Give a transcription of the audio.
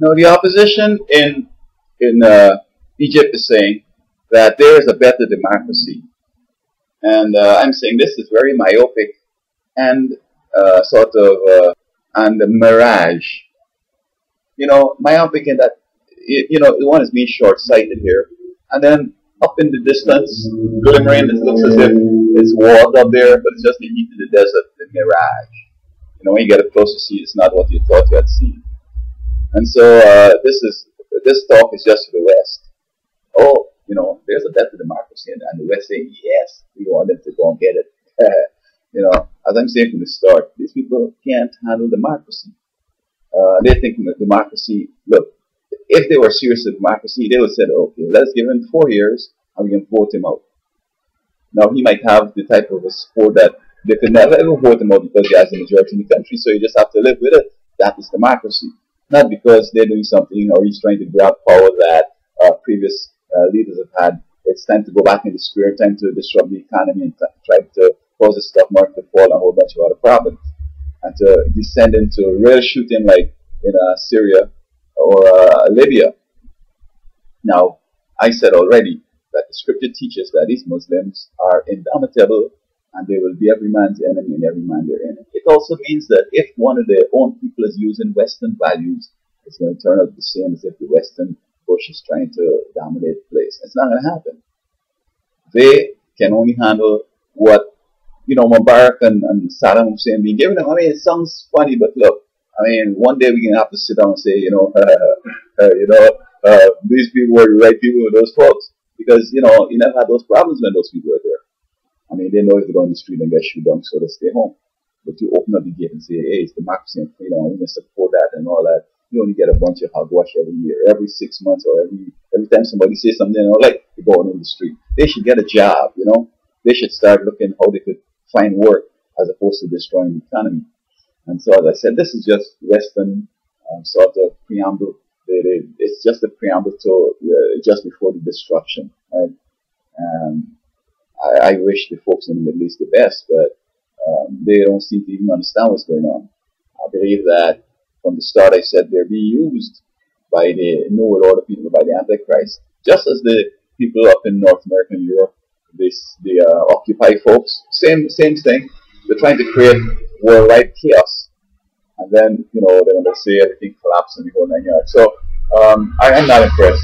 No, the opposition in Egypt is saying that there is a better democracy, and I'm saying this is very myopic and and a mirage. Myopic in that one is being short-sighted here, and then up in the distance, glimmering, it looks as if it's walls up there, but it's just the heat of the desert, the mirage. When you get up close to see, it's not what you thought you had seen. And so this talk is just for the West. Oh, there's a better democracy, and the West saying yes, we want them to go and get it. As I'm saying from the start, these people can't handle democracy. They think democracy. Look, if they were serious with democracy, they would say, okay, let's give him 4 years and we can vote him out. Now he might have the type of a support that they could never ever vote him out because he has the majority in the country, so you just have to live with it. That is democracy. Not because they're doing something or he's trying to grab power that previous leaders have had. It's time to go back in the spirit, time to disrupt the economy and try to cause the stock market to fall and a whole bunch of other problems. And to descend into real shooting like in Syria or Libya. Now, I said already that the scripture teaches that these Muslims are indomitable and they will be every man's enemy and every man their enemy. It also means that if one of their own people is using Western values, it's going to turn out the same as if the Western Bush is trying to dominate the place. It's not going to happen. They can only handle what Mubarak and Saddam Hussein being given them. I mean, it sounds funny, but look, one day we're going to have to sit down and say, these people were the right people with those folks. Because, you never had those problems when those people were there. They know if they go on the street and get shoot down, so they stay home. But you open up the gate and say, hey, it's democracy and freedom, we can support that and all that. You only get a bunch of hogwash every year, every 6 months, or every time somebody says something, like they're going in the street. They should get a job, They should start looking how they could find work as opposed to destroying the economy. And so, as I said, this is just Western sort of preamble. It's just a preamble to just before the destruction, right? I wish the folks in the Middle East the best, but they don't seem to even understand what's going on. I believe that from the start I said they're being used by the New World Order people, by the Antichrist, just as the people up in North America and Europe, the Occupy folks, same thing. They're trying to create worldwide chaos. And then, they're going to say everything collapsed and we go 9 yards. So, I'm not impressed.